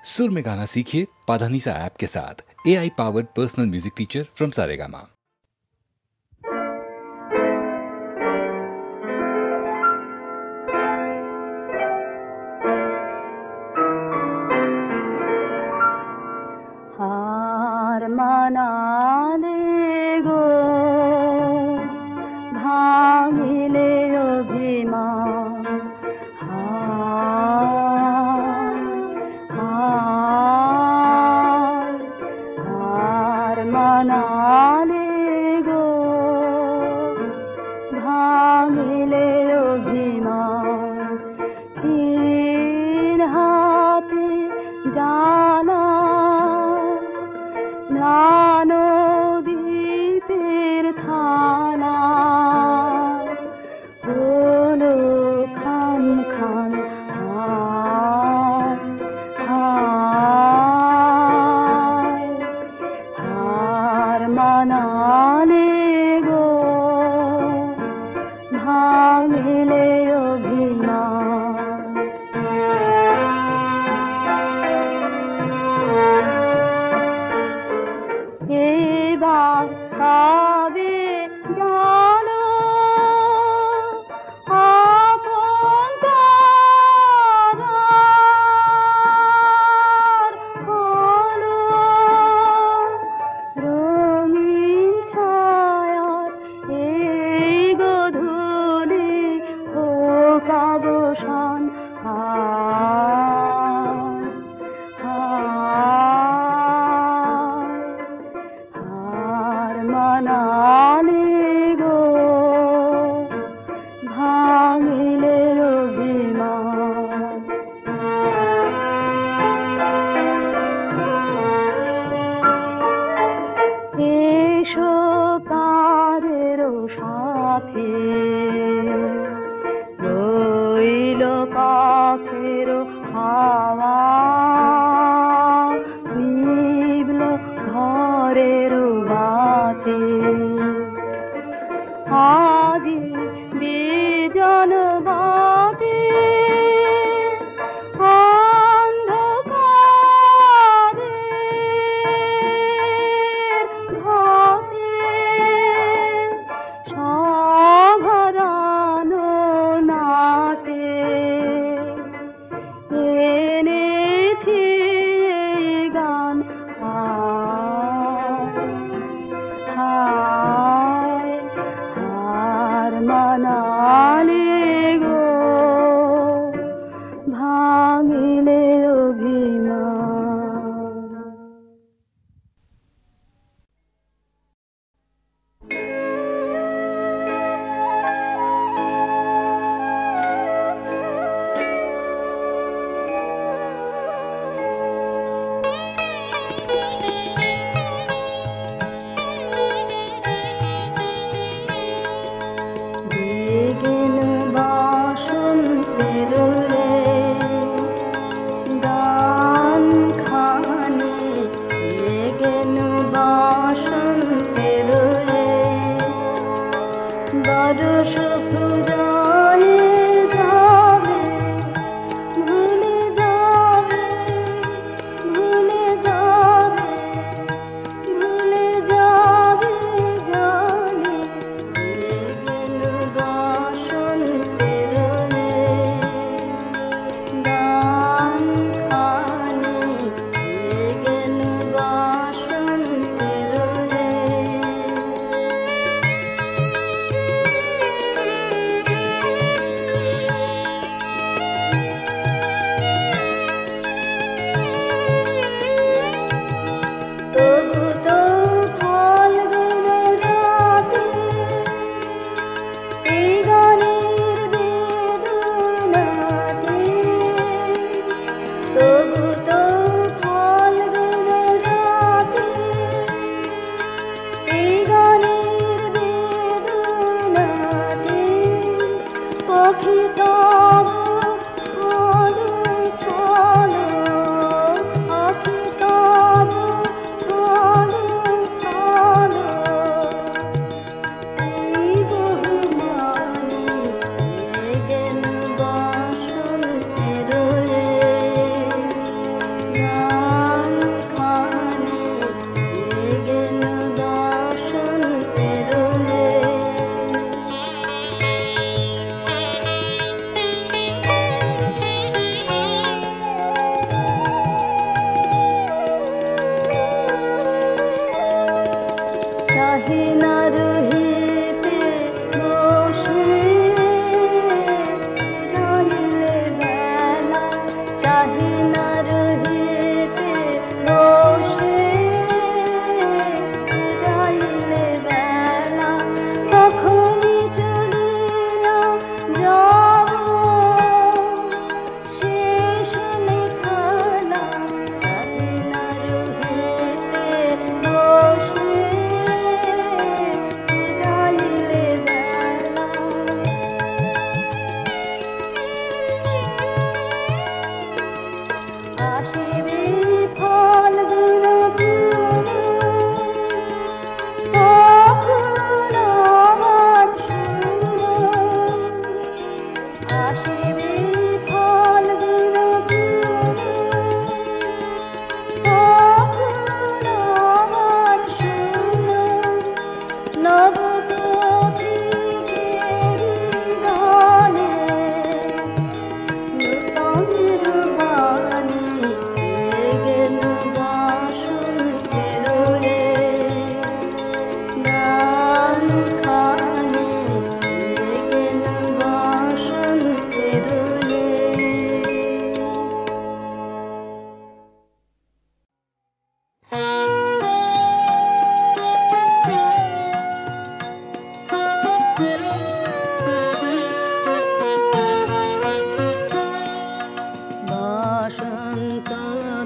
सुर में गाना सीखिए पाधानीसा ऐप के साथ। AI powered personal music teacher from Saregama. हार मानाले गो भांगिले अभिमान हार मानाले गो भांगिले अभिमान तीन हाथे जाना नानो दीपेर थाना बोलो खान खान हार मानाले गो भांगिले अभिमान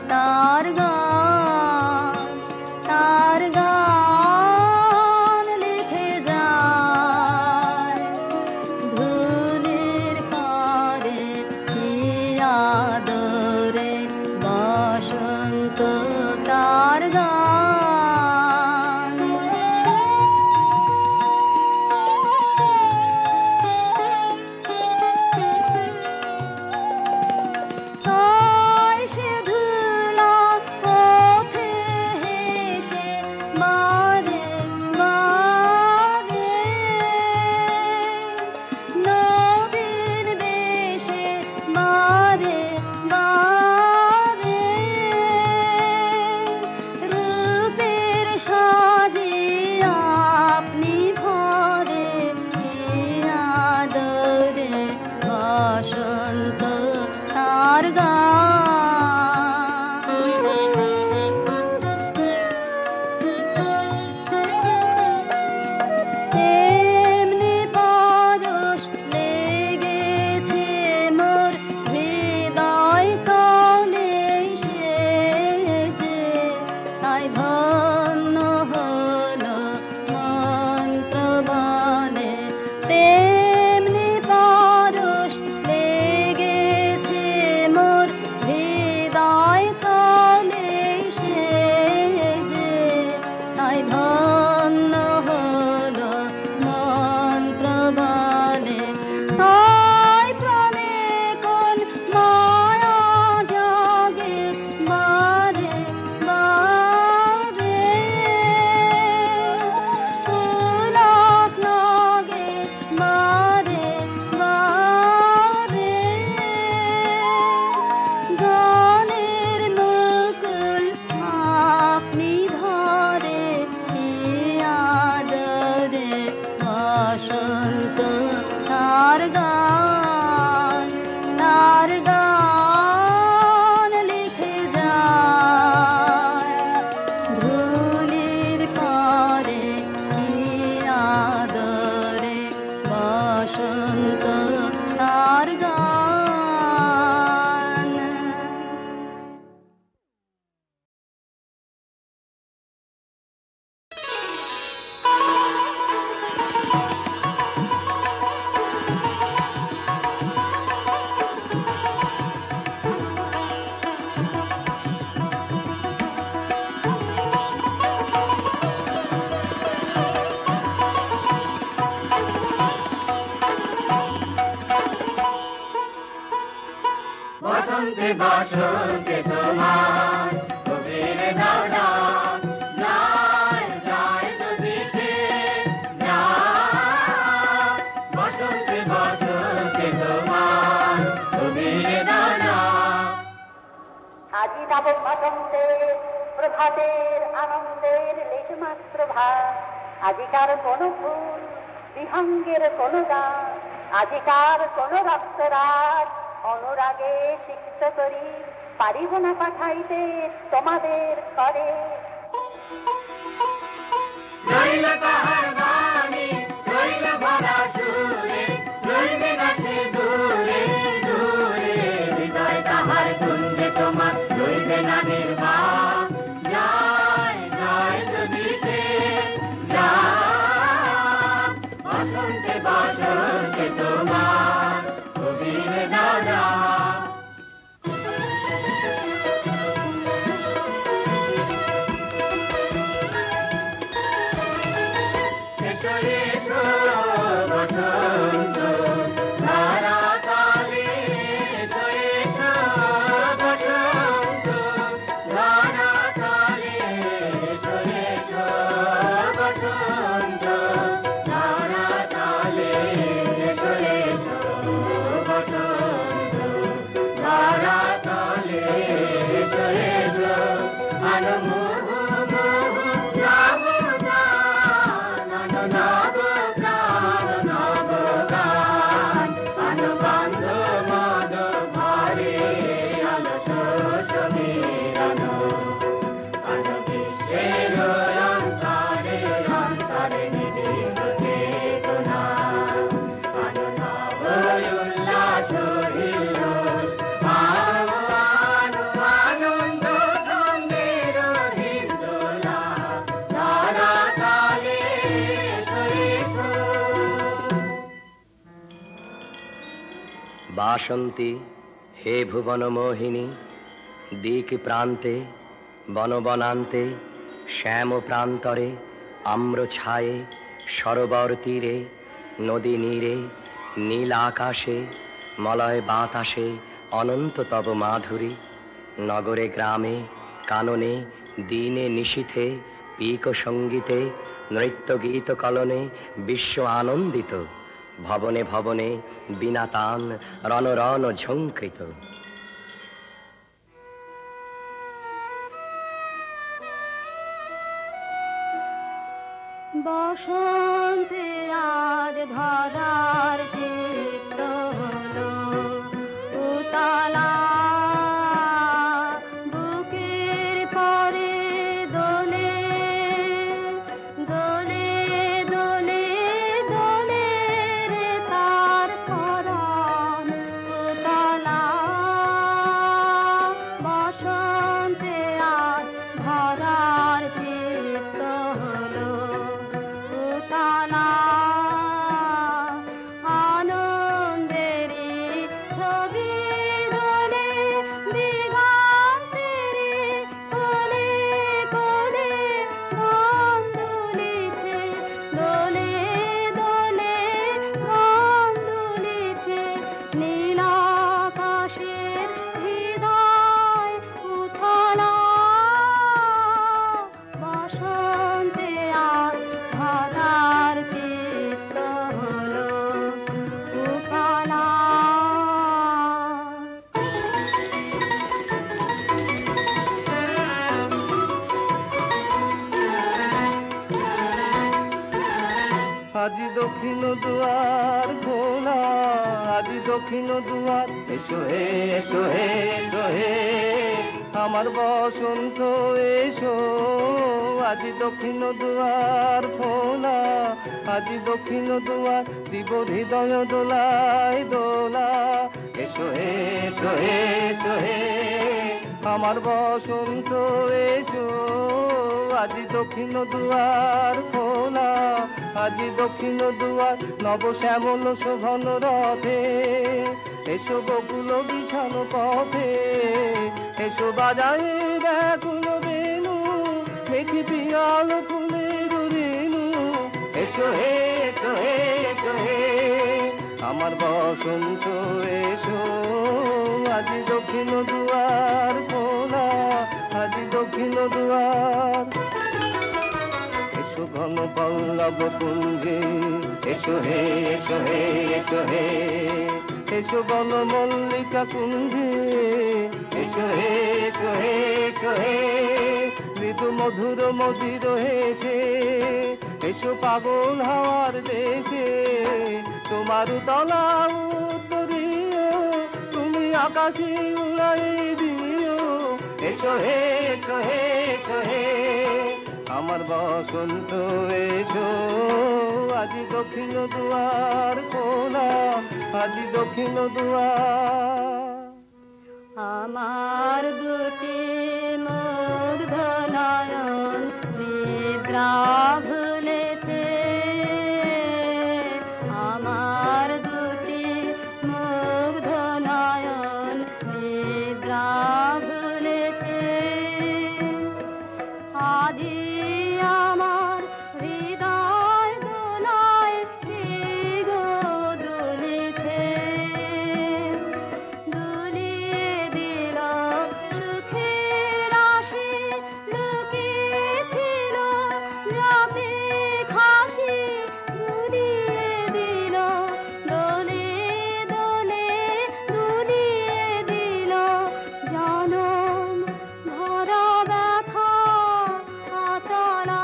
তার গান লিখে যায় ধুলির পারে কি আদরে বসন্ত তার গান তাই সে ধুলা পথে হেসে বাজে বাজে নদীর দেশে বাজে বাজে রূপের সাজে আপনি ভরে আদরে বসন্ত তার তেমনি পরশ লেগেছে মোর হৃদয় কলে সেজে তাই ধন্য হলো মন্ত্র বলে তেমনি পরশ লেগেছে মোর হৃদয় কলে সেজে তাই ধন্য হলো মন্ত্র বলে তাই প্রাণে কোন মায়া জাগে বারে বারে পুলক লাগে বারে বারে গানের মুকুল আপনি ধরে কি আদরে বসন্ত তার গান লিখে যায় ধুলির পরে কি আদরে বসন্ত তার গান বসন্তে বসন্তে তোমার কবির দাদা যায় যায় যদি সে যায় বসন্তে বসন্তে তোমার কবির দাদা আজি নব বসন্তের প্রভাতের আনন্দের লেশমাত্র ভাব আজিকার কোন ফুল বিহঙ্গের কোন গান আজিকার কোন রক্তরাগ অনুরাগে সিক্ত করি পারিব না পাঠাইতে তোমাদের করে রইল তাহার বাণী রইল ভরা সুরে রইবে নাচে দূরে দূরে হৃদয় তাহার কুঞ্জে তোমার রইবে না নির্বাণ যায় যায় যদি সে যায় বসন্তে বসন্তে তোমার কবির দাদা বাসন্তী হে ভুবন মোহিনী, দিক প্রান্তে বনবনান্তে শ্যাম প্রান্তরে আম্র ছায়ে সরোবর তীরে নদী নীরে নীল আকাশে মলয় বাতাসে অনন্ত তব মাধুরী। নগরে গ্রামে কাননে দিনে নিশীথে পিক সঙ্গীতে নৃত্য গীত কলনে বিশ্ব আনন্দিত। ভবনে ভবনে বিনা তান রণ রণ ঝঙ্কৃত। বসন্তে আজ ধরার চিত্ত হলো উতালা, বুকের পরে দোলে দোলে দোলে দোলে রে তার পরাণ উতালা। বসন্তে আজ ধরার চিত্ত হলো উতালা, আনন্দেরই ছবি দোলে দিগন্তেরই কোলে কোলে গান দুলিছে দোলে দোলে গান দুলিছে। নীল আকাশের হৃদয় উথালা, বসন্তে আজ ধরার চিত্ত হলো উতালা। আজি দক্ষিণ দুয়ার খোলা, আজি দক্ষিণ দুয়ার এসো হে এসো হে এসো হে আমার বসন্ত এসো। আজি দক্ষিণ দুয়ার খোলা, আজি দক্ষিণ দুয়ার দিব হৃদয় দোলায় দোলা। এসো হে এসো হে এসো হে আমার বসন্ত এসো। আজি দক্ষিণ দুয়ার খোলা, আজি দক্ষিণ দুয়ার নব শ্যামল শোভন রথে। এসো বকুল বিছানো পথে, এসো বাজায় ব্যাকুল বেনু মেঘি পিয়াল ফুলের রেণু। এসো হে এসো হে এসো হে আমার বসন্ত এসো। আজি দক্ষিণ দুয়ার খোলা, আজি দক্ষিণ দুয়ার। এসো ঘন পল্লব কুঞ্জে, এসো হে এসো হে এসো হে এসো বন মল্লিকা কুঞ্জে। এসো হে এসো হে এসো হে মৃদু মধুর মদির হেসে। এসো পাগল হাওয়ার দেশে, তোমার তলা উত্তরীয় তুমি আকাশে উড়াই দিও। এসো হে এসো হে এসো হে আমার বসন্ত এসো। আজি দক্ষিণ দুয়ার খোলা, আজি দক্ষিণ দুয়ার। আমার দুটি মুগ্ধ নয়ন নিদ্রা ভুলেছে, আমার দুটি মুগ্ধ নয়ন নিদ্রা ভুলেছে। আজি আমার হৃদয় দোলায় মৃগ দুলিছে, দুলিয়ে দিল সুখের রাশি লুকিয়েছিল রাতে খাসি। দুলিয়ে দিল দোলে দোলে দুলিয়ে দিল জনম ভরা ব্যথা আতলা।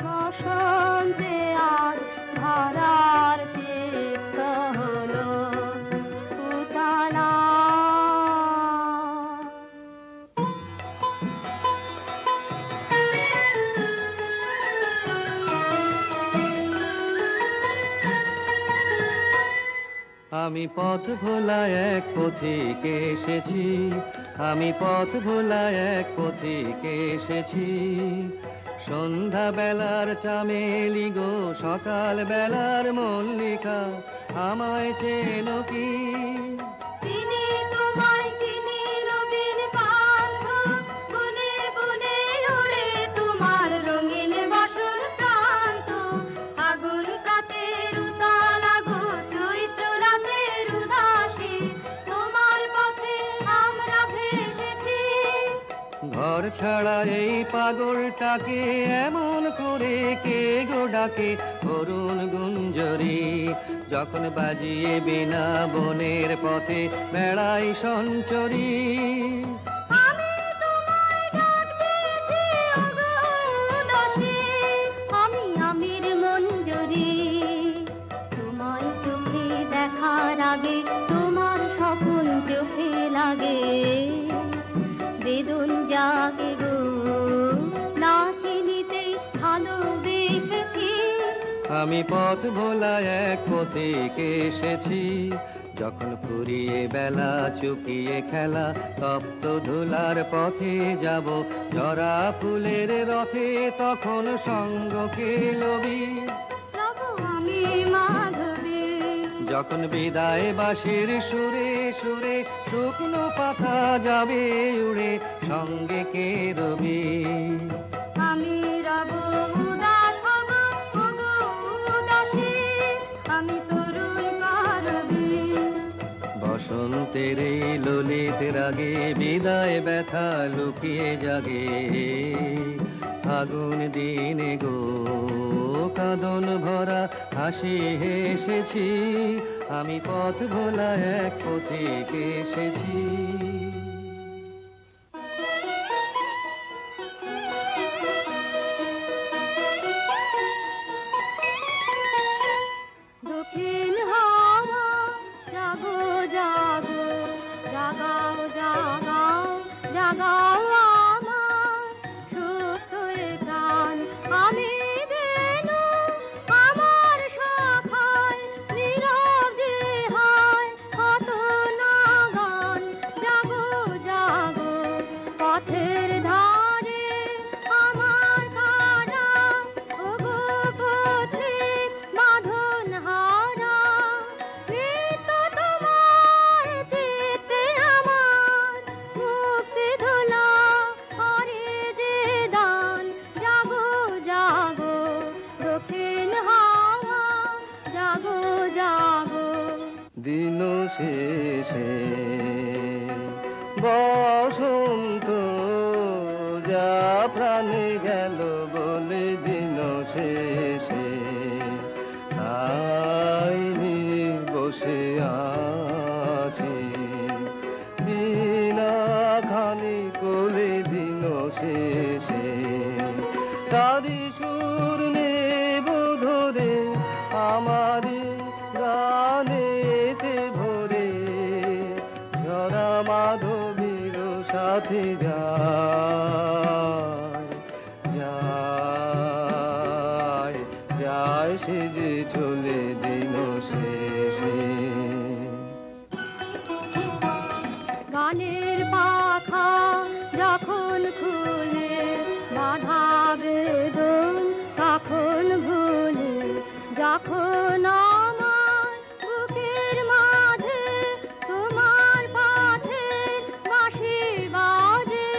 বসন্তে আজ ধরার চিত্ত হলো উতালা। আমি পথ ভোলা এক পথিকে এসেছি, আমি পথ ভোলা এক পথিকে এসেছি। সন্ধ্যা বেলার চামেলি গো সকাল বেলার মল্লিকা, আমায় চেনো কি? চিনি তোমায় চিনি নবীন পান্থ, বনে বনে ওড়ে তোমার রঙিন বাসর প্রান্ত। আগুন প্রাতের উতাল আগো চৈত্র রাতের উদাসী, তোমার পথে আমরা ভেসেছি। ঘর ছাড়া এই পাগলটাকে এমন করে কে গো ডাকে অরুণ গুঞ্জরি, যখন বাজিয়ে বিনা বনের পথে বেড়াই সঞ্চরি। আমি তোমায় ডাক দিয়েছি ওগো উদাসী, আমি আমির মঞ্জরি। তোমায় চোখে দেখার আগে তোমার স্বপ্ন চোখে লাগে, বেদন জাগে গো না চিনিতেই ভালোবেসেছি। আমি পথ ভোলা এক পথিকে এসেছি, যখন ফুরিয়ে বেলা চুকিয়ে খেলা তপ্ত ধুলার পথে যাব ঝরা ফুলের রথে, তখন সঙ্গকে লবি। যাব আমি মাধবী, যখন বিদায় বাঁশির সুরে সুরে শুকনো পাতা যাবে উড়ে, সঙ্গে কে রবি। আমি রব উদাস হব ওগো উদাসী, আমি তরুণ পারবি। বসন্তের এই ললিত রাগে বিদায় ব্যথা লুকিয়ে জাগে, আগুন দিনে গো কাঁদন ভরা হাসি হেসেছি, আমি পথ ভোলা এক পথিকে এসেছি। দক্ষিণ হাওয়া জাগো জাগো, জাগাও জাগাও জাগাও আমার সুপ্ত প্রাণ। আমি বেনু আমার শাখায় নীরব যে হয় কত না গান। জাগো জাগো পথের ধারে আমার কারা, ওগো পথিক বাঁধন হারা। মৃত্যু তোমার চিত্তে আমার মুক্তি ধুলা করে যে দান। জাগো জাগো দক্ষিণ হাওয়া, জাগো জাগো। দিন শেষে বসন্ত যা প্রাণে গেল বলে, দিন শেষে তাই বসে আছি বিনা খানি কোলে। দিন শেষে তারি সুর নেব ধরে আমারি গানেতে ভরে, ঝরা মাধবীর সাথে যায় যায় যায় সে যে চলে দিন শেষে। গানের পাখা যখন খুলে বাধা বেদন তখন ভুলে, যখন আমার বুকের মাঝে তোমার পথে বাঁশি বাজে।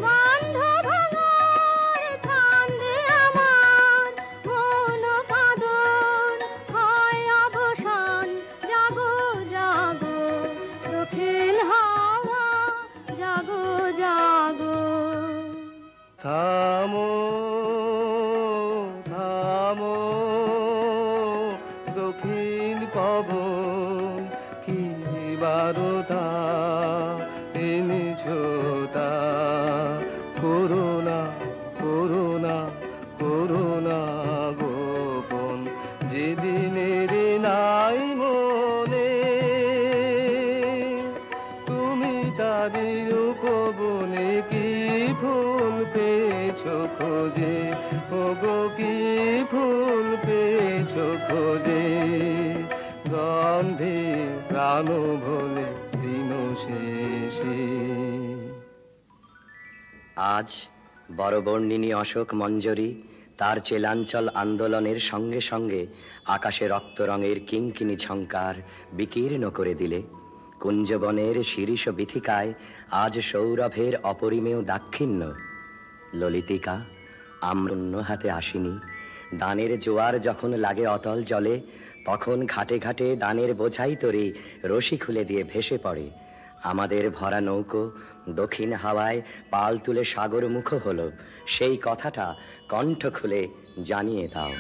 বন্ধ ভাঙার ছন্দে আমার মন কাঁদন হয় অবসান। জাগো জাগো দক্ষিণ হাওয়া, জাগো জাগো। থামো থামো দক্ষিণ পবন, কি বারতা এনেছ তা করোনা করোনা করোনা গোপন। যেদিনের নাই মনে তুমি তারি উপবনে কি ফুল পেয়েছো খোঁজে, ওগো কি ফুল পেয়েছো খোঁজে। গন্ধে প্রাণ ভোলে দিন শেষে। আজ বড়বর্ণিনী অশোক মঞ্জরি তার চেলাঞ্চল আন্দোলনের সঙ্গে সঙ্গে আকাশে রক্ত রঙের কিঙ্কিনি ঝঙ্কার বিকীর্ণ করে দিলে কুঞ্জবনের শিরীষ বিথিকায় আজ সৌরভের অপরিমেয় দাক্ষিণ্য। ললিতিকা, আম্রন্য হাতে আসিনি। দানের জোয়ার যখন লাগে অতল জলে, তখন ঘাটে ঘাটে দানের বোঝাই তরি রশি খুলে দিয়ে ভেসে পড়ে। আমাদের ভরা নৌকো দক্ষিণ হাওয়ায় পাল তুলে সাগর মুখ হলো, সেই কথাটা কণ্ঠ খুলে জানিয়ে দাও।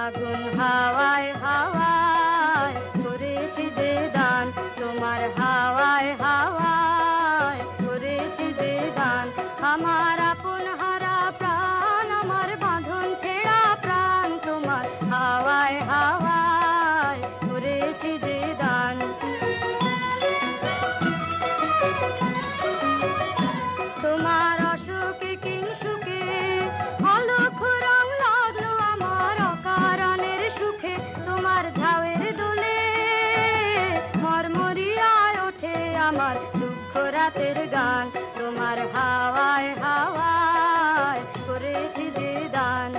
আগুন হাওয়ায় হাওয়ায় করেছি যে দান, তোমার হাওয়ায় হাওয়ায় করেছি যে দান। আমার আপন হারা প্রাণ, আমার বাঁধন ছেঁড়া প্রাণ, তোমার হাওয়ায় হাওয়ায় করেছি যে দান। তোমার অসুখে কিংসুকে অলক্ষ রং লাগলো আমার অকারণের সুখে। তোমার ঝাউয়ের দোলে মরমরিয়ায় ওঠে আমার দুঃখ রাতের গান। তোমার হাওয়ায় হাওয়ায় করেছি যে দান।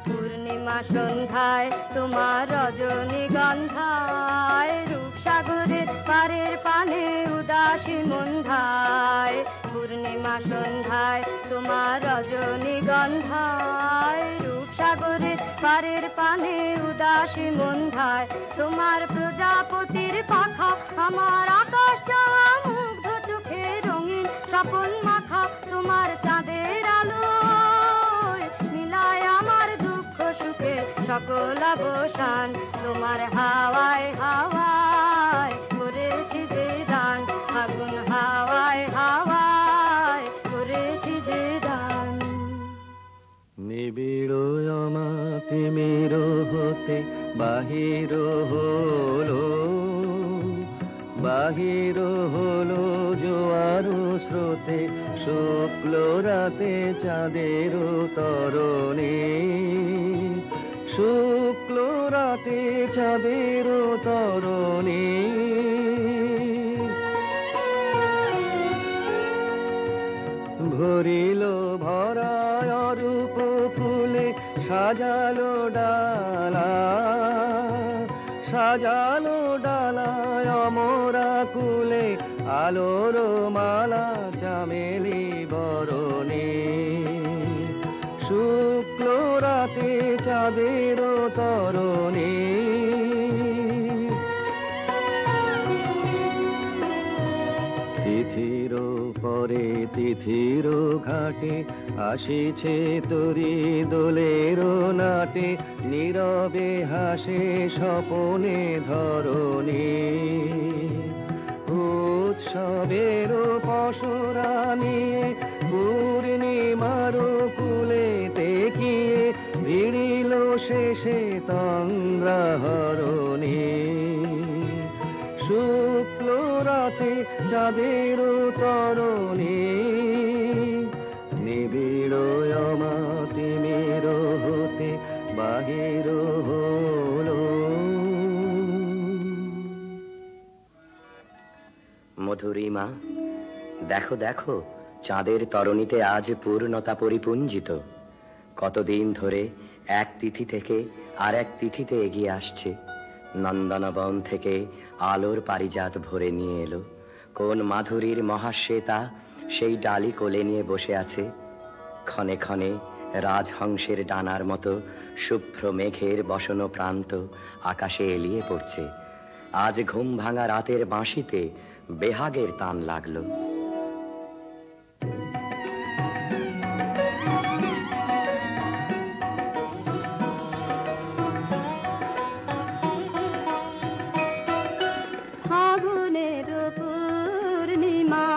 পূর্ণিমা সন্ধ্যায় তোমার রজনীগন্ধায়, রূপসাগরের পারের পানে উদাসী মন্ধায়। পূর্ণিমা সন্ধ্যায় তোমার রজনীগন্ধায়, রূপসাগরের পারের পানে উদাসী মন্ধায়। তোমার প্রজাপতির পাখা আমার আকাশ চাওয়া মুগ্ধ চোখে রঙিন স্বপন মাখা। তোমার চাঁদের আলো মিলায় আমার দুঃখ সুখে সকল অবসান। তোমার হাওয়ায় হাওয়ায় করেছি যে দান, আগুন হাওয়ায় হাওয়ায় করেছি যে দান। নিবিড় অমাতিমির হতে বাহির হলো, বাহির হলো জোয়ার স্রোতে, শুক্ল রাতে চাঁদের তরণে, শুক্ল রাতে চাঁদের তরণে। ভরিল ভরায় রূপ ফুলে সাজালো ডালা, সাজালো ডালায় অমরা কুলে আলোর মালা চামেলি বরণে। শুক্ল রাতে চাঁদের তরণে, তিথির পরে তিথির ঘাটে আসিছে তরি দোলের নাটে, নীরবে হাসে স্বপনে ধরণী। উৎসবের পশরা নিয়ে পূর্ণিমার কুলে তেকিয়ে ভিড়িল শেষে তন্দ্রাহরণী। শুক্ল রাতে চাঁদের তরণী, নিবিড় অমাতিমির হতে বাহির হলো। মধুরিমা, দেখো দেখো চাঁদের তরণীতে আজ পূর্ণতা পরিপুঞ্জিত। কতদিন ধরে এক তিথি থেকে আর এক তিথিতে এগিয়ে আসছে। নন্দনবন থেকে আলোর পারিজাত ভরে নিয়ে এলো। কোন মাধুরীর মহাশ্বেতা সেই ডালি কোলে নিয়ে বসে আছে। ক্ষণে ক্ষণে রাজহংসের ডানার মতো শুভ্র মেঘের বসন প্রান্ত আকাশে এলিয়ে পড়ছে। আজ ঘুম ভাঙা রাতের বাঁশিতে বেহাগের তান লাগলো। ফাগুনের পূর্ণিমা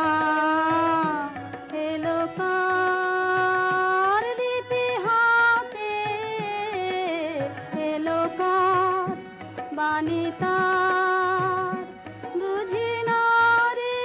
এলো কার লিপি হাতে, এলো কার বাণী তার বুঝি না রে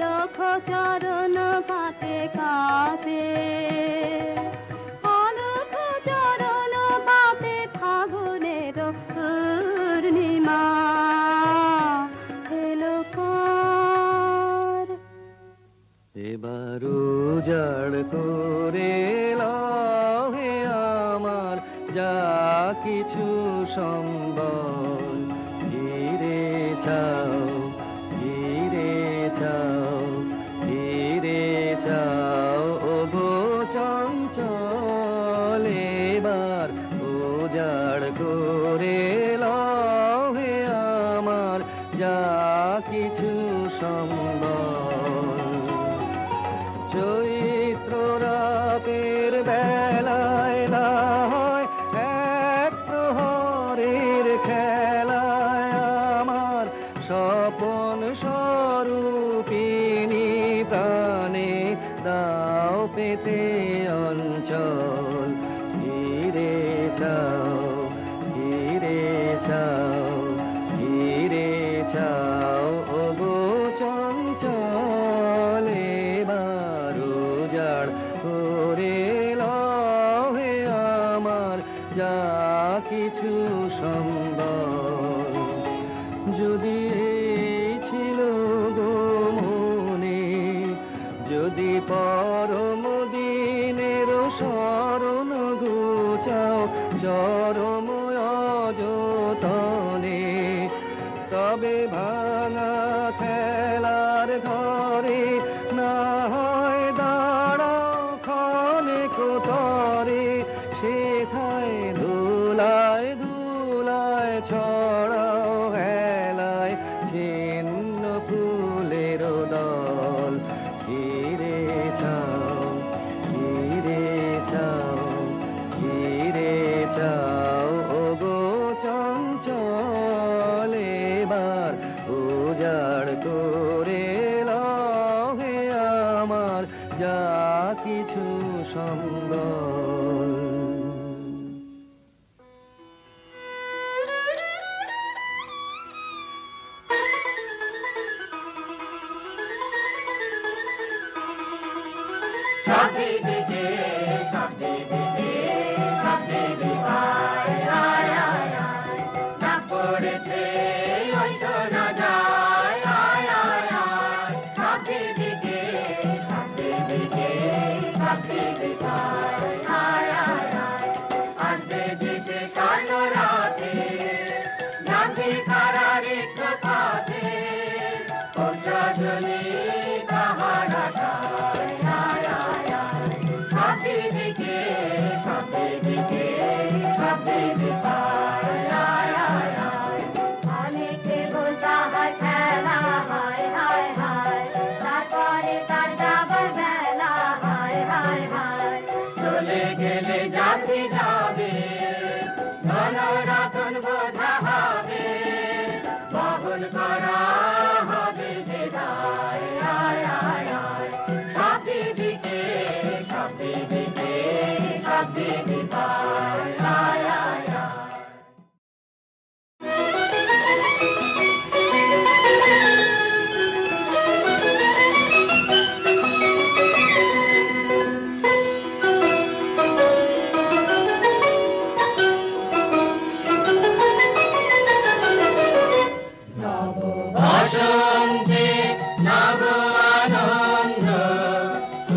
অলখ চরণ পাতে কাঁপে, অলখ চরণ পাতে ফাগুনের পূর্ণিমা এলো কার। এবার উজাড় করে লাও হে আমার যা কিছু সম্বল, ধীরে চাও ধীরে চাও ধীরে চাও ওগো চঞ্চল, এবার উজাড় করে লাও হে আমার যা কিছু সম্বল। চৈত্র রাতের বেলায় না হয় এক প্রহরের খেলায় আমার স্বপন স্বরূপিণী প্রাণে দাও পেতে অঞ্চল, ধীরে চাও ধীরে চাও ধীরে চাও ওগো চঞ্চল, এবার উজাড় করে লাও হে আমার যা কিছু সম্বল। যদি এই ছিল গো মনে, যদি পরম দিনের শরণ ঘুচাও চরম অযতনে, তবে ভাঙা খেলার ঘরে না হয় দাঁড়াও ক্ষণে কোতরে, সেথায় ধুলায় ধুলায় ছড়াও হেলায় ছিন্ন ফুলের দল, ধীরে চাও ধীরে চাও ধীরে চাও ওগো চঞ্চল, এবার উজাড় করে লাও হে আমার যা কিছু সম্বল। সবদিকে সবদিকে সবদিকে আয় আয় আয় আয়, না পড়েছে ওই শোনা যায় আয় আয় আয়, সবদিকে সবদিকে সবদিকে আয় আয় আয় আয়, আসবে যে সে স্বর্ণ রাতে নামবি কারারিত পথে, ও সজনী তাহার আশায় আয় আয় আয়, সবদিকে সবদিকে সবদিকে আয় আয় আয় আয়, অনেকে বলতা হয় খেলা হায় হায় হায়, তারপরে তার যাবার বেলা হায় হায় হায়। চলে গেলে জাতি যাবে ধনরতন বোঝা হবে, বহন করা হবে যে দায় আয় আয় আয়, সবদিকে সবদিকে সবদিকে আয় আয় আয় আয়। বসন্তে নব আনন্দ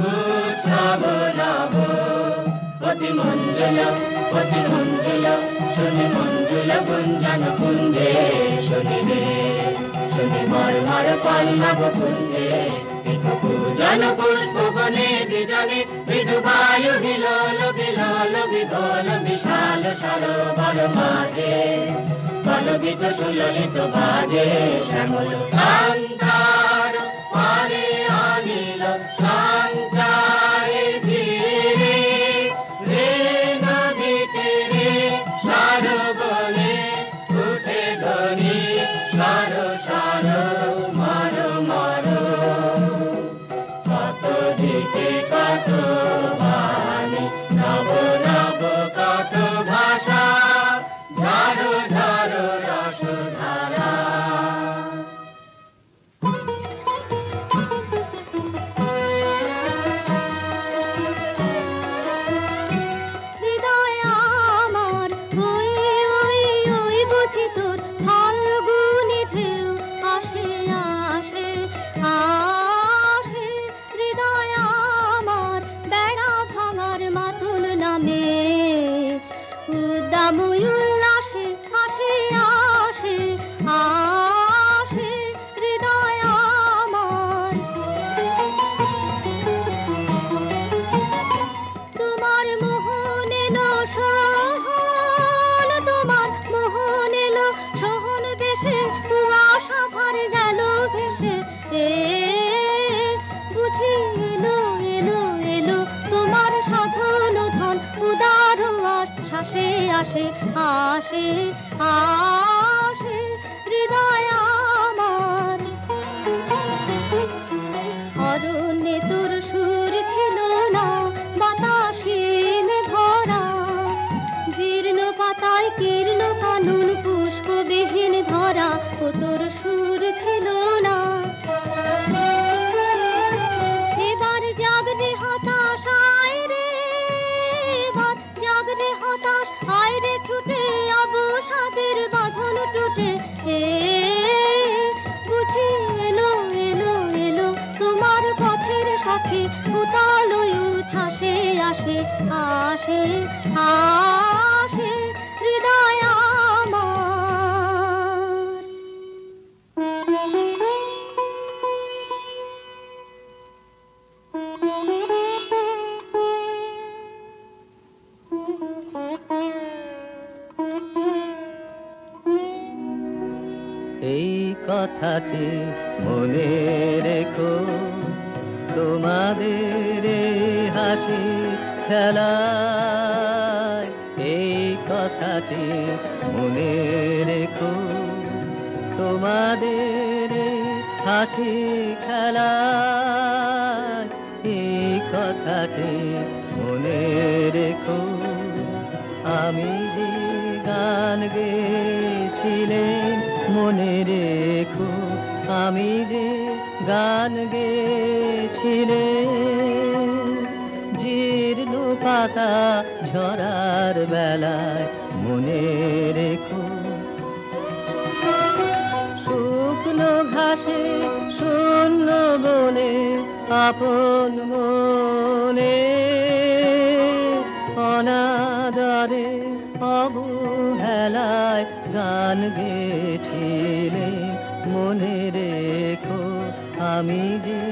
উৎসব নব, অতি মঞ্জুল শুনি মঞ্জুল গুঞ্জন কুঞ্জে, শুনিবে শুনি মর্মর পল্লব কুঞ্জে, পূজন পুষ্প বনে বিজনে, মৃদু বায়ু বিলোল বিলোল বিলোল বিশাল সরোবর মাঝে, কলবিত সুললিত বাজে শ্যামল কান্তার পারে আনিল সঞ্চারে ধীরে, রে নদীতে রে সরোবরে উঠে ধ্বনি সর সর মর মর, কত দিকে কত বাণী নব নব কত ভাষা, ঝাড়ো ঝাড়ো রসধারা। আসে আসে হৃদয় আমার। অরণ্যে তোর সুর ছিল না, বাতাসিন ধরা, জীর্ণ পাতায় কীর্ণ কানন পুষ্পবিহীন ধরা, ও তোর সুর ছিল না। এবার জাগরে হতাশ আয় রে, এবার জাগরে হতাশ আয় রে ছুটে, অবসাদের বাঁধন টুটে বুঝি এলো এলো এলো তোমার পথের সাথে, উতাল উচ্ছ্বাসে আসে আসে আসে হৃদয় আমার। এই কথাটি মনে রেখো, তোমাদের হাসি খেলায়। এই কথাটি মনে রেখো, তোমাদের হাসি খেলায়। এই কথাটি মনে রেখো, আমি যে গান গেয়েছিলেন মনে রেখো, আমি যে গান গেয়েছিলেন। জীর্ণ পাতা ঝরার বেলায় মনে রেখো, শুকনো ঘাসে শূন্য বনে আপন মনে, অনাদরে অবহেলায় গান গেয়েছিলেন মনে রেখো, আমি যে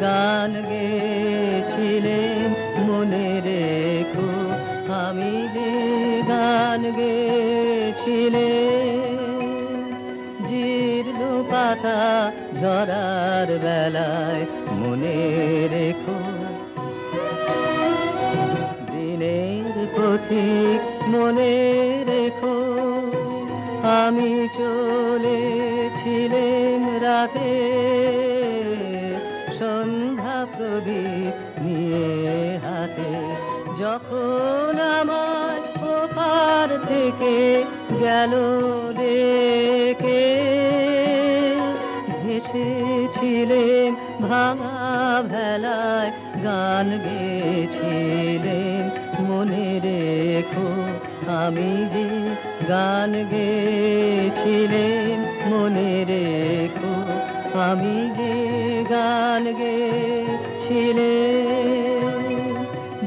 গান গেয়েছিলেন মনে রেখো, আমি যে গান গেয়েছিলেন। জীর্ণ পাতা ঝরার বেলায় মনে রেখো, দিনের পথিক মনে রেখো, আমি চলেছিলাম রাতে সন্ধ্যা প্রদীপ নিয়ে হাতে, যখন আমার ওপার থেকে গেল ডেকে, ভেসেছিলেন ভাঙা ভেলায় গান গেয়েছিলেন মনে রেখো, আমি যে গান গেয়েছিলেন মনে রেখো, আমি যে গান গেয়েছিলেন।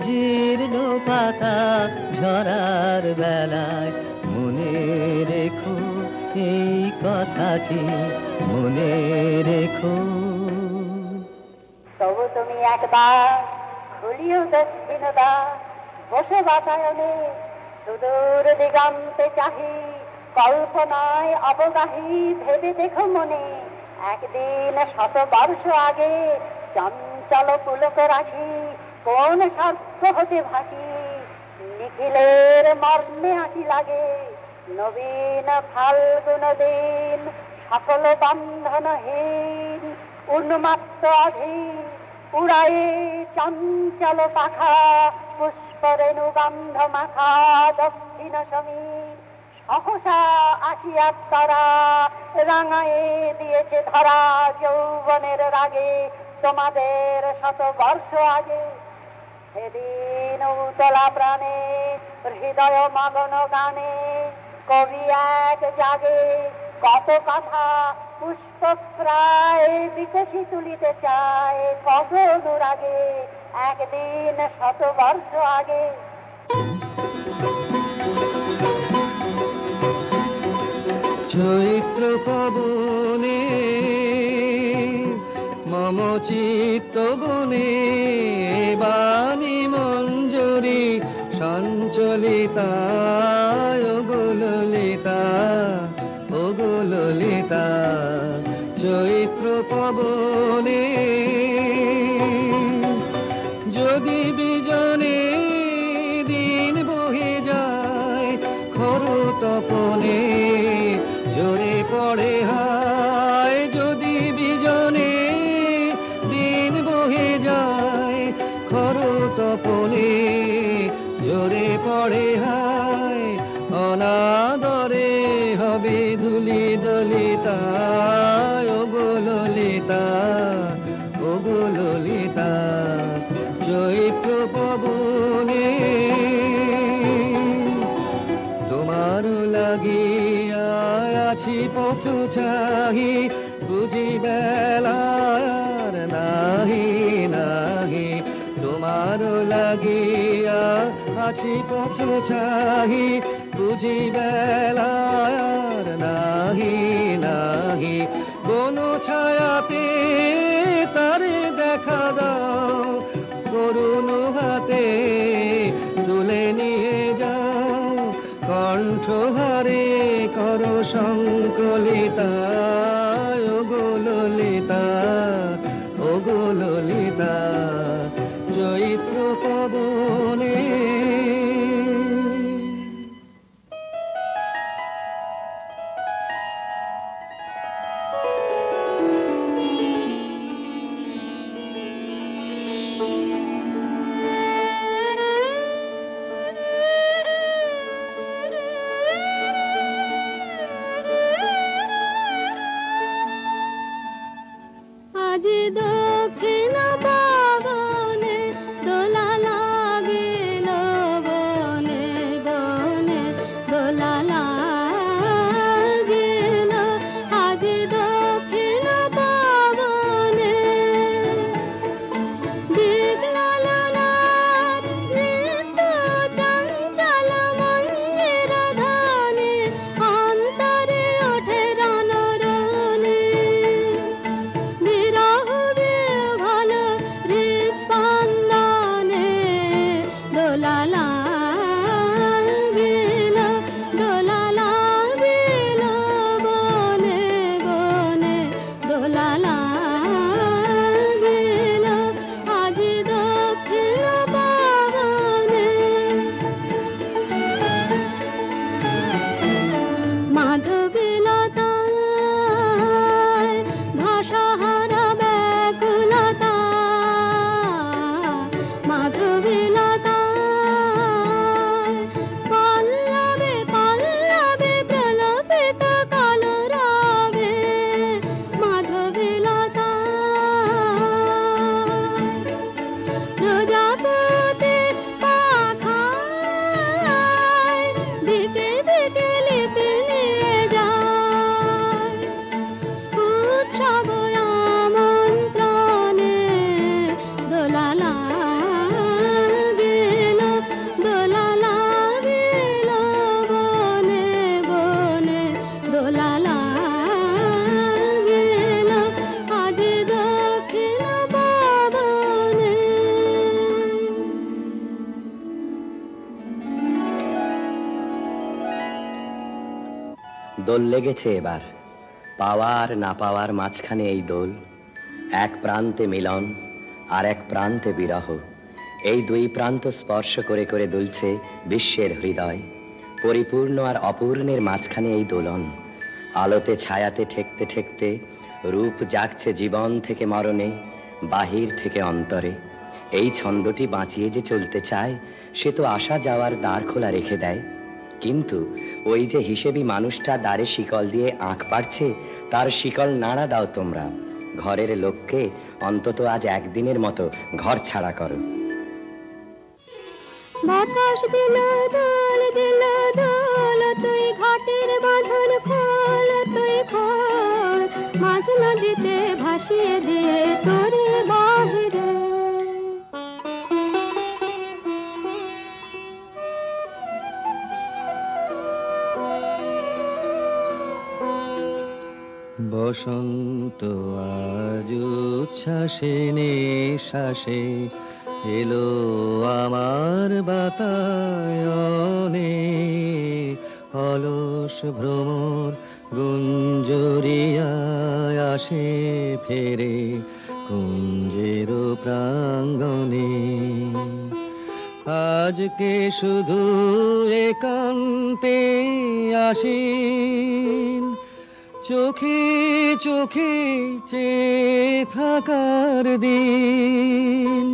জীর্ণ পাতা ঝরার বেলায় মনে রেখো, এই কথাটি মনে রেখো। তবু তুমি একবার খুলিও দক্ষিণদা, বসে বাতায়নে সুদূর দিগন্তে চাহি, কল্পনায় অবগাহী ভেবে দেখো মনে, একদিন 100 বর্ষ আগে চঞ্চল পুলক রাখি, কোন স্বার্থ হতে ভাসি, নিখিলের মর্মে আঁকি লাগে, নবীন ফাল্গুন দিন সকল বন্ধনহীন, উন্মাত্ত অধীন উড়ায়ে চঞ্চল পাখা, পুষ্পরেণু গন্ধ মাখা দক্ষিণ সমীর, সহসা আসিয়া তারা রাঙায়ে দিয়েছে ধরা, যৌবনের রাগে তোমাদের 100 বর্ষ আগে। সেদিন উতলা প্রাণে হৃদয় মগ্ন গানে, কবি এক জাগে কত কথা পুষ্প প্রায় বিকশি তুলিতে চায়, কত অনুরাগে একদিন 100 বর্ষ আগে। চৈত্র পবনে মম চিত্ত বনে, বাণী মঞ্জুরি সঞ্চলিতা, ওগো ললিতা ওগো ললিতা। চৈত্র পবনে যোগী বিজনে দিন বহে যায়, খর তপনে ঝরে পড়ে হায় অনাদরে হবে ধুলি দলিতা ওগো ললিতা ওগো ললিতা চৈত্র পবনে তোমার লাগিয়া আছি পথ চাহি বুঝি বেলার নাহি নাহি তোমার লাগিয়া আছি পথ চাহি বুঝি বেলার নাহি নাহি কোন ছায়াতে তারে দেখা দাও করুণ হাতে তুলে নিয়ে যাও কণ্ঠহারে কর সংকলিতা ওগো ললিতা ওগো ললিতা চৈত্র পবনে আজ দক্ষিণ পবনে দোলা লাগিল বনে বনে দোলা লাগিল আজ দক্ষিণ পবনে দিগলালনার নৃত্য চঞ্চল মঞ্জের ধ্বনি অন্তরে ওঠে রণরণে বিরহ বিহ্বল হৃৎস্পন্দনে দোলা লাগিল বনে বনে দোলা লাগিল আজ দক্ষিণ পবনে মাধবীলতায় ভাষাহারা ব্যাকুলতা মাধবীলতায় পল্লবে পল্লবে প্রলোভিত কলরবে মাধবীলতায় প্রজাপতি পাখায় দিকে দিকে লিপি নিয়ে যায় উৎসব আমন্ত্রণে দোলা লাগিল বনে বনে দোলা লাগিল আজ দক্ষিণ পবনে দোল লেগেছে এবার পাওয়ার না পাওয়ার মাঝখানে এই দোল এক প্রান্তে মিলন আর এক প্রান্তে বিরহ এই দুই প্রান্ত স্পর্শ করে করে দুলছে বিশ্বের হৃদয় পরিপূর্ণ আর অপূর্ণের মাঝখানে এই দোলন আলোতে ছায়াতে ঠেকতে ঠেকতে রূপ জাগছে জীবন থেকে মরণে বাহির থেকে অন্তরে এই ছন্দটি বাঁচিয়ে যে চলতে চায় সে তো আসা যাওয়ার দ্বার খোলা রেখে দেয় কিন্তু ওই যে হিসেবি মানুষটা দ্বারে শিকল দিয়ে আঁক পাড়ছে তার শিকল নাড়া দাও তোমরা ঘরের লোককে অন্তত আজ একদিনের মতো ঘর ছাড়া করো বাতাস দিল দোল তুই ঘাটের বাঁধন খোল তুই খোল মাঝ নদীতে ভাসিয়ে দিয়ে তোরে বাহিরে বসন্ত আজ উচ্ছ্বাসে নিঃশ্বাসে এলো আমার বাতায়নে অলস ভ্রমর গুঞ্জরিয়ায় আসে ফেরে কুঞ্জের প্রাঙ্গণে আজকে শুধু একান্তে আসেন চোখে চোখে চেয়ে থাকার দিন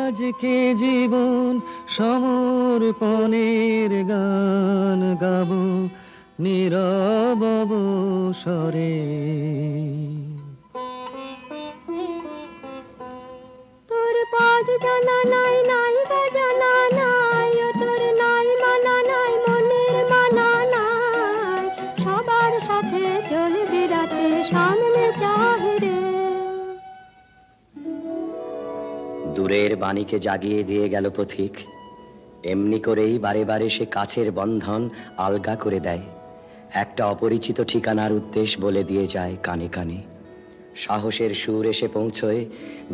আজকে জীবন সমর্পণের গান গাবো নীরব অবসরে। তোর পদ জানা নাই, নাই বাজানা নাই, ও তোর নাই মানা নাই, মনের মানা নাই, সবার সাথে চলবি রাতে সামনে চাহিরে। দূরের বাণীকে জাগিয়ে দিয়ে গেল পথিক। এমনি করেই বারে বারে সে কাছের বন্ধন আলগা করে দেয়, একটা অপরিচিত ঠিকানার উদ্দেশ বলে দিয়ে যায় কানে কানে। সাহসের সুর এসে পৌঁছয়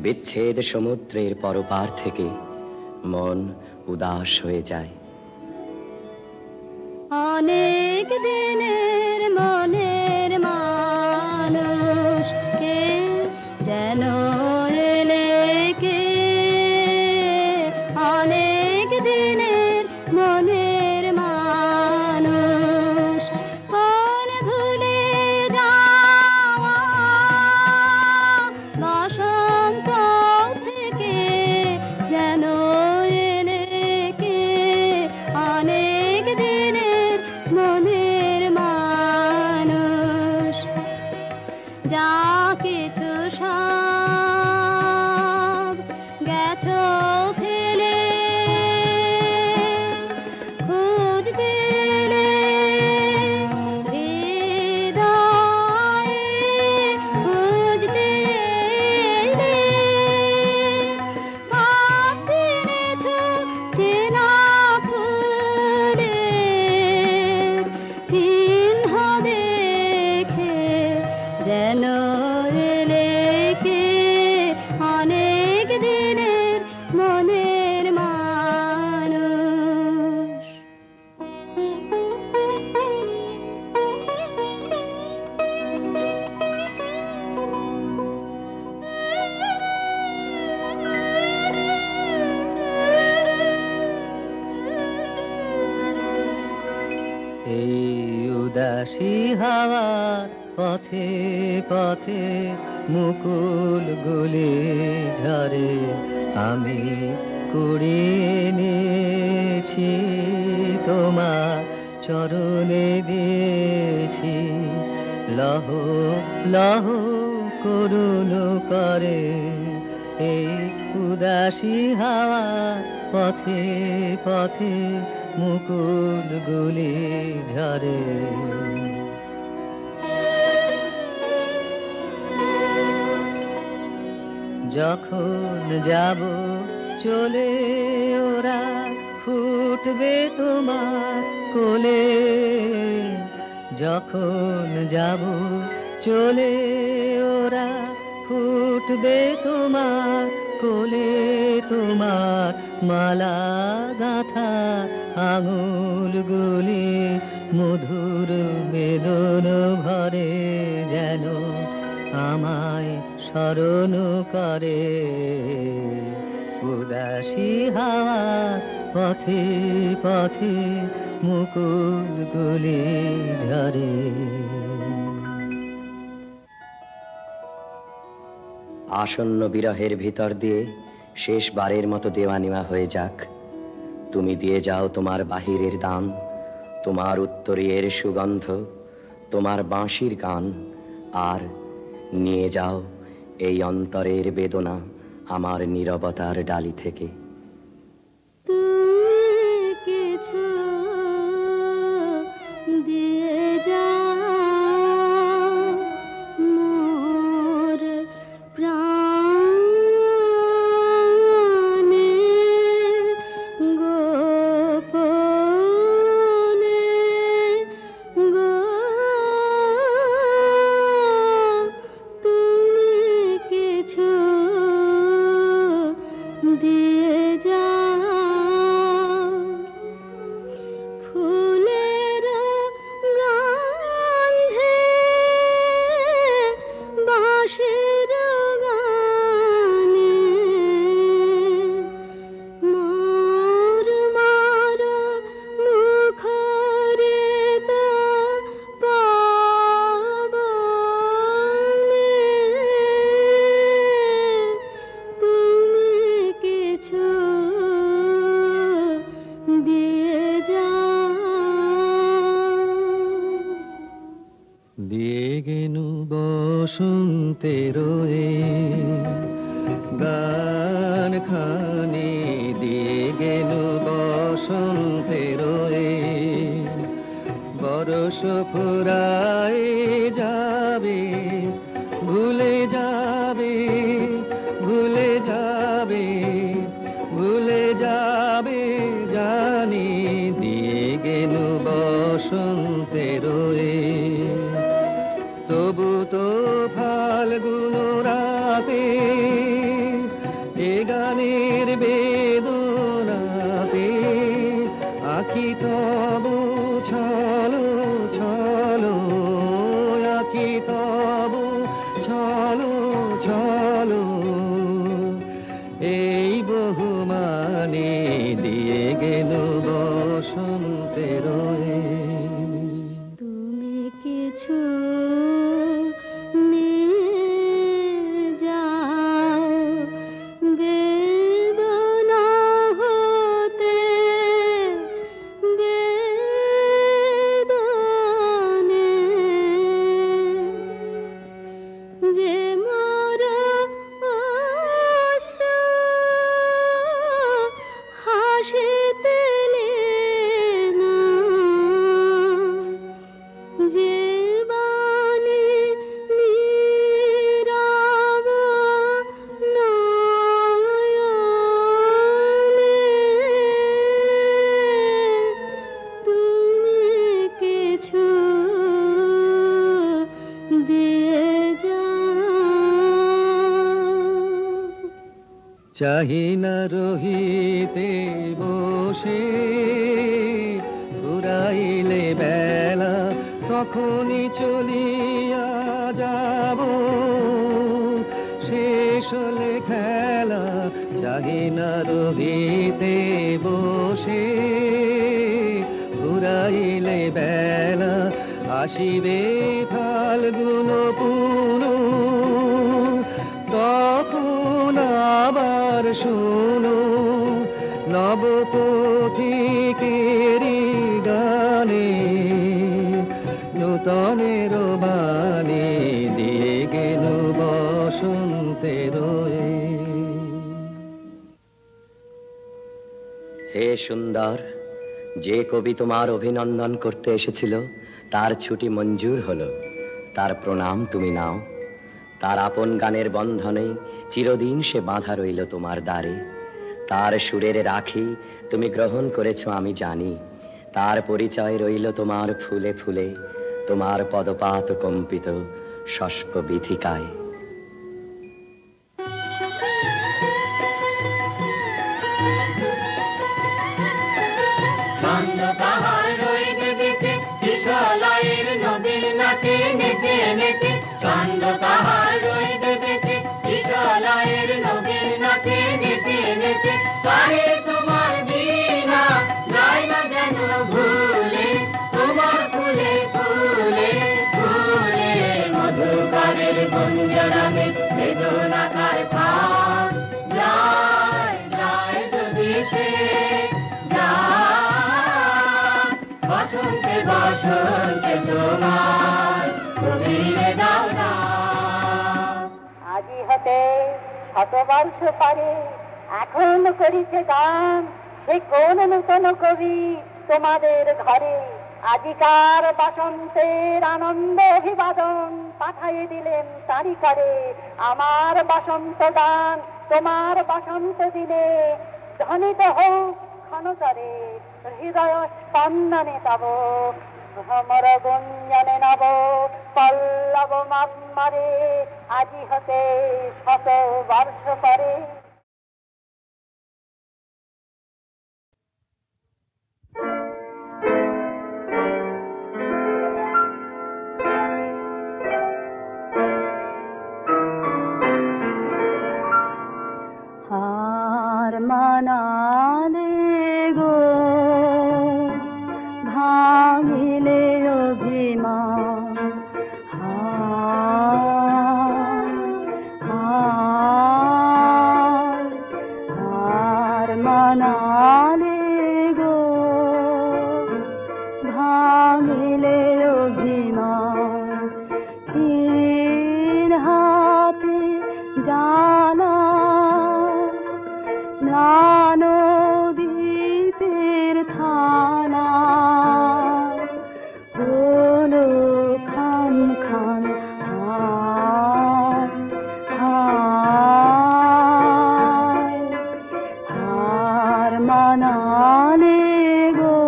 বিচ্ছেদ সমুদ্রের পরপার থেকে, মন উদাস হয়ে যায়। অনেক দিনের মনের মানুষ কে যেন এলে কে, অনেক দিনের মনের মানুষ কোন ভুলে যাওয়া বসন্ত থেকে যেন এলে কে, অনেক দিনের মনের মানুষ। যা কিছু সব গেছো ফেলে, খোঁজ পেলে হৃদয়ে, খোঁজ পেলে ভাব চিনেছো চেনা ফুলের চিহ্ন দেখে যেন এলে কে, অনেক দিনের মনের মানুষ। এই উদাসী হাওয়ার পথে পথে মুকুল গুলি ঝরে, আমি কুড়িয়ে নিয়েছি তোমার চরণে দিয়েছি। লহ লহ করুণ করে এই উদাসী হাওয়ার পথে পথে মুকুল গুলি ঝরে। যখন যাব চলে ওরা ফুটবে তোমার কোলে, যখন যাব চলে ওরা ফুটবে তোমার কোলে, তোমার মালা গাঁথা আঙুলগুলি মধুর বেদন ভরে যেন আমায় স্মরণ করে। উদাসী হাওয়া পথে পথে মুকুলগুলি ঝরে। আসন্ন বিরহের ভিতর দিয়ে শেষবারের মতো দেওয়া নেওয়া হয়ে যাক। তুমি দিয়ে যাও তোমার বাহিরের দান, তোমার উত্তরীয়ের সুগন্ধ, তোমার বাঁশির গান, আর নিয়ে যাও এই অন্তরের বেদনা আমার নীরবতার ডালি থেকে। তুমি কিছু দিয়ে যাও মোর প্রাণে গোপনে গো, তুমি কিছু দিয়ে যাও ফুলের গন্ধে বাঁশির গানে মোর মার মুখরিত পাবনে তুমি কিছু বসন্তের গান খানি দিয়ে গেল বসন্তের বরস ফুরায় যাবে, ভুলে যাবে, ভুলে যাবে, ভুলে যাবে জানি দিয়ে গেল বসন্তের তবু তো ফাল্গুন রাতে এ গানের বেদনাতে আঁকি তবু ছলো ছলো, আঁকি তবু ছলো ছলো, এই বহু মানে দিয়ে গেল বসন্তের তুমি কিছু চাহি না রহিতে বসে ঘুরাইলে বেলা তখনই চলিয়া যাব, শেষ হলে খেলা। চাহি না রহিতে বসে ঘুরাইলে বেলা আসিবে ফাল্গুন পুন, তখন আবার শোনো নবপথিকেরি গানে নূতনের বাণী দিয়ে গেল বসন্তের। হে সুন্দর, যে কবি তোমার অভিনন্দন করতে এসেছিল তার ছুটি মঞ্জুর হলো, তার প্রণাম তুমি নাও। তার আপন গানের বন্ধনে চিরদিন সে বাঁধা রইল তোমার দ্বারে। তার সুরের রাখি তুমি গ্রহণ করেছ আমি জানি, তার পরিচয় রইল তোমার ফুলে ফুলে, তোমার পদপাত কম্পিত শস্প বিথিকায়। ছন্দ তাহার রইবে বেঁচে বিশ্বলয়ের নবীন নাচে নেচে নেচে, ছন্দ তাহার রইবে বেঁচে বিশ্বলয়ের নবীন নাচে নেচে নেচে। তারে তোমার বিনা যায় না যেন ভুলে, তোমার ফুলে ফুলে ফুলে মধুকরের গুঞ্জরণে বেদনাকার থাক যায় যায় যদি সে বসন্তে বসন্তে তোমার গভীরে দাও না। আজি হতে শতবর্ষ পরে এখন করিছে গান সে কোন নূতন কবি তোমাদের ঘরে। আজিকার বসন্তের আনন্দ অভিবাদন পাঠাইয়ে দিলেন তারি করে। আমার বসন্ত গান তোমার বসন্ত দিনে ধ্বনিত হোক ক্ষণতরে, হৃদয় স্পন্দনে তব ভ্রমর গুঞ্জনে নব পল্লব মারে। আজি হতে শত বর্ষ পরে হার মানালে গো ভাঙিলে অভিমান, হার ম্লান দ্বীপের থানা হলো খান খান হায় হায় হার মানালে গো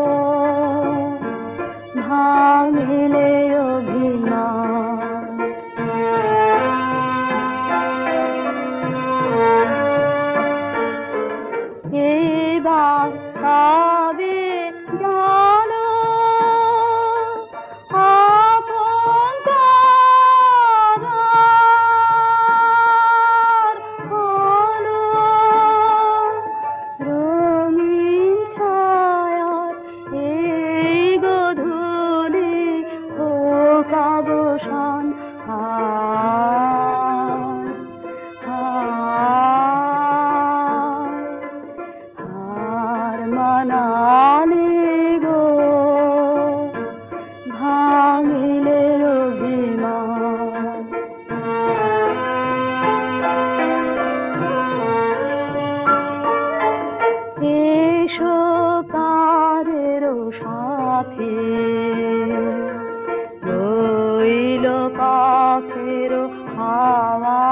ভাঙিলে অভিমান এবার তবে জানো আপন তারার আলো রঙিন ছায়ার এই গধূলি হোক অবসান হায় হায় হার মানালে গো ভাঙিলে অভিমান এসো কারের সাথে রইল পথের হাওয়া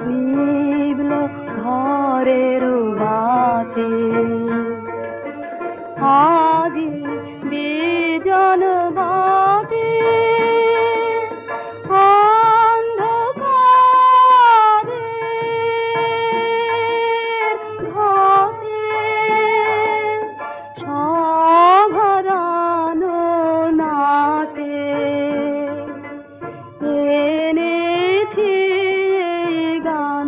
নিভল ঘরের বাতি আজি বিজন বাতি অন্ধকারের ঘাটে সভরানো নাটে এনেছি এই গান